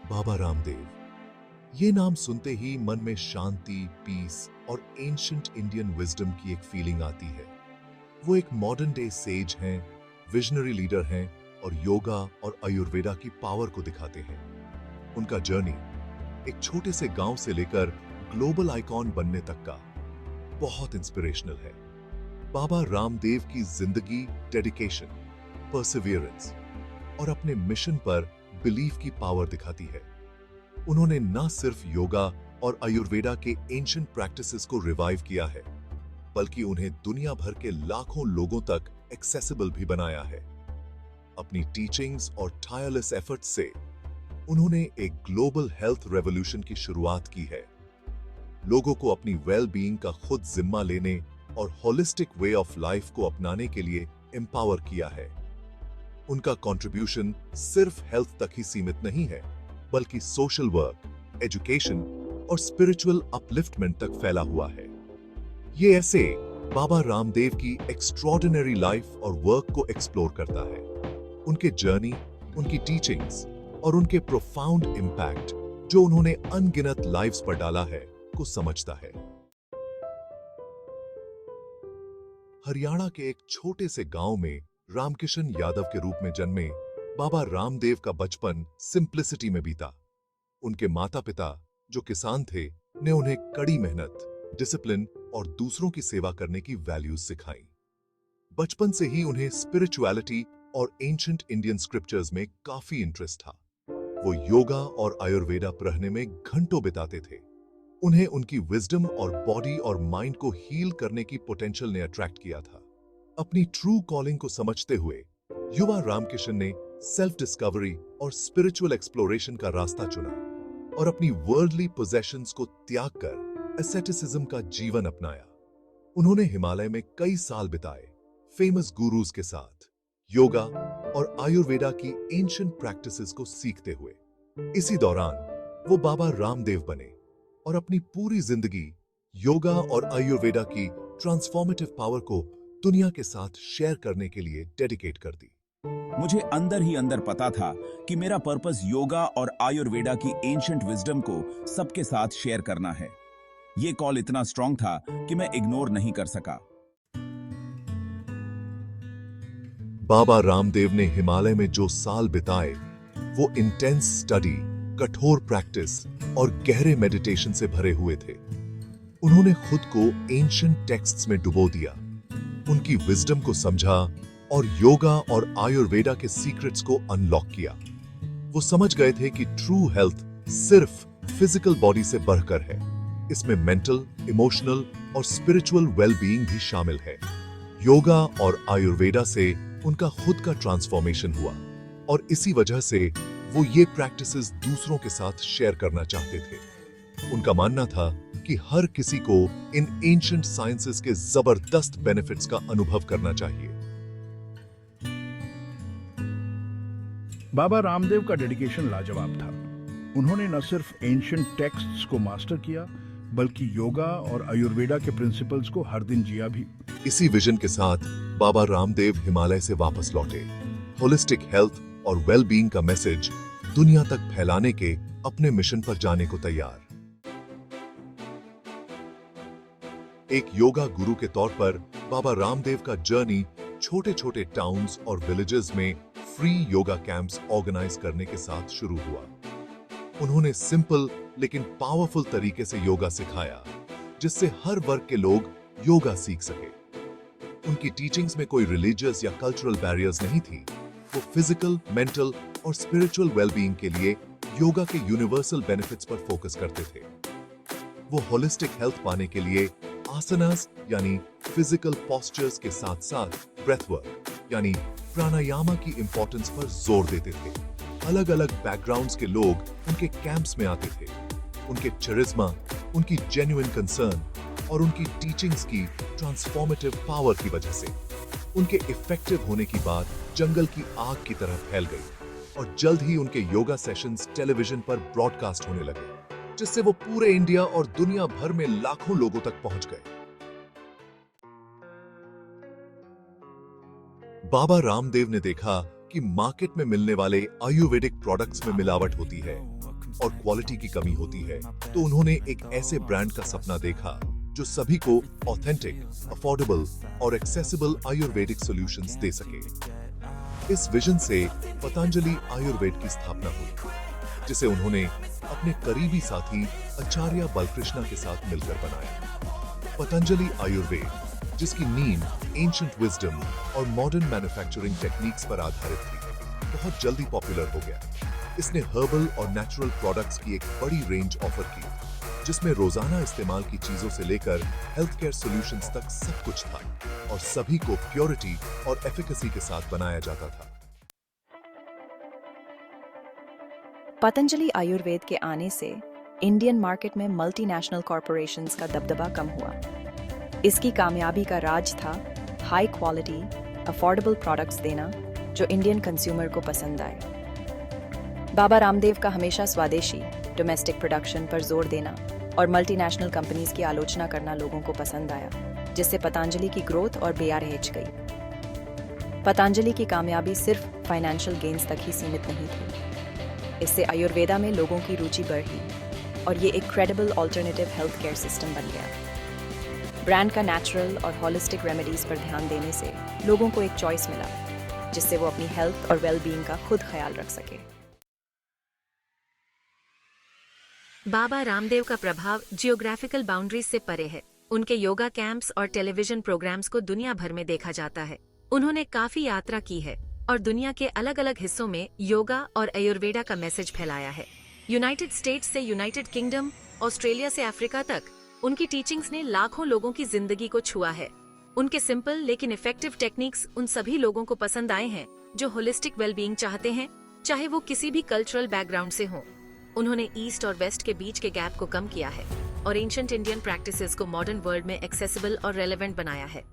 बाबा रामदेव, ये नाम सुनते ही मन में शांति, पीस और एंशिएंट इंडियन विजडम की एक फीलिंग आती है। वो एक मॉडर्न डे सेज हैं, विजनरी लीडर हैं और योगा और आयुर्वेदा की पावर को दिखाते हैं। उनका जर्नी एक छोटे से गांव से लेकर ग्लोबल आइकॉन बनने तक का बहुत इंस्पिरेशनल है। बाबा रामदेव की जिंदगी डेडिकेशन, परसिवियरेंस और अपने मिशन पर बिलीफ की पावर दिखाती है। उन्होंने न सिर्फ योगा और आयुर्वेदा के एंशिएंट प्रैक्टिसेस को रिवाइव किया है, बल्कि उन्हें दुनिया भर के लाखों लोगों तक एक्सेसिबल भी बनाया है। अपनी टीचिंग्स और टायरलेस एफर्ट्स से उन्होंने एक ग्लोबल हेल्थ रेवोल्यूशन की शुरुआत की है। लोगों को अपनी वेल बीइंग का खुद जिम्मा लेने और होलिस्टिक वे ऑफ लाइफ को अपनाने के लिए एम्पावर किया है। उनका कंट्रीब्यूशन सिर्फ हेल्थ तक ही सीमित नहीं है, बल्कि सोशल वर्क, एजुकेशन और स्पिरिचुअल अपलिफ्टमेंट तक फैला हुआ है। ये ऐसे बाबा रामदेव की एक्स्ट्रॉर्डिनरी लाइफ और वर्क को एक्सप्लोर करता है। उनके जर्नी, उनकी टीचिंग्स और उनके प्रोफाउंड इम्पैक्ट जो उन्होंने अनगिनत लाइव्स पर डाला है को समझता है। हरियाणा के एक छोटे से गांव में रामकिशन यादव के रूप में जन्मे बाबा रामदेव का बचपन सिंप्लिसिटी में बीता। उनके माता पिता, जो किसान थे, ने उन्हें कड़ी मेहनत, डिसिप्लिन और दूसरों की सेवा करने की वैल्यूज सिखाई। बचपन से ही उन्हें स्पिरिचुअलिटी और एंशिएंट इंडियन स्क्रिप्चर्स में काफी इंटरेस्ट था। वो योगा और आयुर्वेदा पढ़ने में घंटों बिताते थे। उन्हें उनकी विजडम और बॉडी और माइंड को हील करने की पोटेंशियल ने अट्रैक्ट किया था। अपनी ट्रू कॉलिंग को समझते हुए युवा रामकिशन ने सेल्फ डिस्कवरी और स्पिरिचुअल एक्सप्लोरेशन का रास्ता चुना और अपनी वर्ल्डली पोजेशंस को त्याग कर एसेटिसिज्म का जीवन अपनाया। उन्होंने हिमालय में कई साल बिताए, फेमस गुरुज के साथ योगा और आयुर्वेदा की एंशिएंट प्रैक्टिसेस को सीखते हुए। इसी दौरान वो बाबा रामदेव बने और अपनी पूरी जिंदगी योगा और आयुर्वेदा की ट्रांसफॉर्मेटिव पावर को दुनिया के साथ शेयर करने के लिए डेडिकेट कर दी। मुझे अंदर ही अंदर पता था कि मेरा पर्पस योगा और आयुर्वेदा की एंशिएंट विजडम को सबके साथ शेयर करना है। ये कॉल इतना स्ट्रांग था कि मैं इग्नोर नहीं कर सका। बाबा रामदेव ने हिमालय में जो साल बिताए, वो इंटेंस स्टडी, कठोर प्रैक्टिस और गहरे मेडिटेशन से भरे हुए थे। उन्होंने खुद को एंशिएंट टेक्स्ट्स में डुबो दिया, उनकी विजडम को समझा और योगा और आयुर्वेदा के सीक्रेट्स को अनलॉक किया। वो समझ गए थे कि ट्रू हेल्थ सिर्फ फिजिकल बॉडी से बढ़कर है। इसमें मेंटल, इमोशनल और स्पिरिचुअल वेलबीइंग भी शामिल है। योगा और आयुर्वेदा से उनका खुद का ट्रांसफॉर्मेशन हुआ और इसी वजह से वो ये प्रैक्टिसेस दूसरों के साथ शेयर करना चाहते थे। उनका मानना था कि हर किसी को इन एंशिएंट साइंसेस के जबरदस्त बेनिफिट्स का अनुभव करना चाहिए। बाबा रामदेव का डेडिकेशन लाजवाब था। उन्होंने न सिर्फ एंशिएंट टेक्स्ट्स को मास्टर किया, बल्कि योगा और आयुर्वेदा के प्रिंसिपल्स को हर दिन जिया भी। इसी विजन के साथ बाबा रामदेव हिमालय से वापस लौटे, होलिस्टिक हेल्थ और वेलबीइंग का मैसेज दुनिया तक फैलाने के अपने मिशन पर जाने को तैयार। एक योगा गुरु के तौर पर बाबा रामदेव का जर्नी छोटे छोटे टाउन्स और विलेजेस में फ्री योगा कैंप्स ऑर्गेनाइज करने के साथ शुरू हुआ। उन्होंने सिंपल लेकिन पावरफुल तरीके से योगा सिखाया, जिससे हर वर्ग के लोग योगा सीख सके। उनकी टीचिंग्स में कोई रिलीजियस या कल्चरल बैरियर्स नहीं थी। वो फिजिकल, मेंटल और स्पिरिचुअल वेलबीइंग के लिए योगा के यूनिवर्सल बेनिफिट्स पर फोकस करते थे। वो होलिस्टिक हेल्थ पाने के लिए आसनास यानी फिजिकल पोस्चर्स के साथ साथ ब्रेथ वर्क यानी प्राणायामा की इंपॉर्टेंस पर जोर देते थे। अलग अलग बैकग्राउंड्स के लोग उनके कैंप्स में आते थे। उनके चरिज्मा, उनकी जेन्युइन कंसर्न और उनकी टीचिंग्स की ट्रांसफॉर्मेटिव पावर की वजह से उनके इफेक्टिव होने की बात जंगल की आग की तरह फैल गई और जल्द ही उनके योगा सेशंस टेलीविजन पर ब्रॉडकास्ट होने लगे, जिससे वो पूरे इंडिया और दुनिया भर में लाखों लोगों तक पहुंच गए। बाबा रामदेव ने देखा कि मार्केट में मिलने वाले आयुर्वेदिक प्रोडक्ट्स में मिलावट होती है, और क्वालिटी की कमी होती है, तो उन्होंने एक ऐसे ब्रांड का सपना देखा जो सभी को ऑथेंटिक, अफोर्डेबल और एक्सेसिबल आयुर्वेदिक सॉल्यूशंस दे सके। इस विजन से पतंजलि आयुर्वेद की स्थापना हुई, जिसे उन्होंने अपने करीबी साथी आचार्य बालकृष्ण के साथ मिलकर बनाया। पतंजलि आयुर्वेद, जिसकी नींव एंशिएंट विजडम और मॉडर्न मैन्युफैक्चरिंग टेक्निक्स पर आधारित थी, बहुत जल्दी पॉपुलर हो गया। इसने हर्बल और नेचुरल प्रोडक्ट्स की एक बड़ी रेंज ऑफर की, जिसमें रोजाना इस्तेमाल की चीजों से लेकर हेल्थ केयर सॉल्यूशंस तक सब कुछ था, और सभी को प्योरिटी और एफिकेसी के साथ बनाया जाता था। पतंजलि आयुर्वेद के आने से इंडियन मार्केट में मल्टीनेशनल कॉरपोरेशंस का दबदबा कम हुआ। इसकी कामयाबी का राज था हाई क्वालिटी, अफोर्डेबल प्रोडक्ट्स देना जो इंडियन कंज्यूमर को पसंद आए। बाबा रामदेव का हमेशा स्वदेशी, डोमेस्टिक प्रोडक्शन पर जोर देना और मल्टीनेशनल कंपनीज की आलोचना करना लोगों को पसंद आया, जिससे पतंजलि की ग्रोथ और बेया रह गई। पतंजलि की कामयाबी सिर्फ फाइनेंशियल गेन्स तक ही सीमित नहीं थी। इससे आयुर्वेदा में लोगों की रुचि बढ़ी और ये एक credible alternative health care system बन गया। ब्रांड का नेचुरल और हॉलिस्टिक रेमेडीज पर ध्यान देने से लोगों को एक चॉइस मिला, जिससे वो अपनी हेल्थ और वेलबींग का खुद ख्याल रख सके। बाबा रामदेव का प्रभाव जियोग्राफिकल बाउंड्रीज से परे है। उनके योगा कैंप्स और टेलीविजन प्रोग्राम्स को दुनिया भर में देखा जाता है। उन्होंने काफी यात्रा की है और दुनिया के अलग अलग हिस्सों में योगा और आयुर्वेदा का मैसेज फैलाया है। यूनाइटेड स्टेट्स से यूनाइटेड किंगडम, ऑस्ट्रेलिया से अफ्रीका तक उनकी टीचिंग्स ने लाखों लोगों की जिंदगी को छुआ है। उनके सिंपल लेकिन इफेक्टिव टेक्निक्स उन सभी लोगों को पसंद आए हैं जो होलिस्टिक वेलबींग चाहते हैं, चाहे वो किसी भी कल्चरल बैकग्राउंड से हों। उन्होंने ईस्ट और वेस्ट के बीच के गैप को कम किया है और एंशिएंट इंडियन प्रैक्टिसेस को मॉडर्न वर्ल्ड में एक्सेसिबल और रेलेवेंट बनाया है।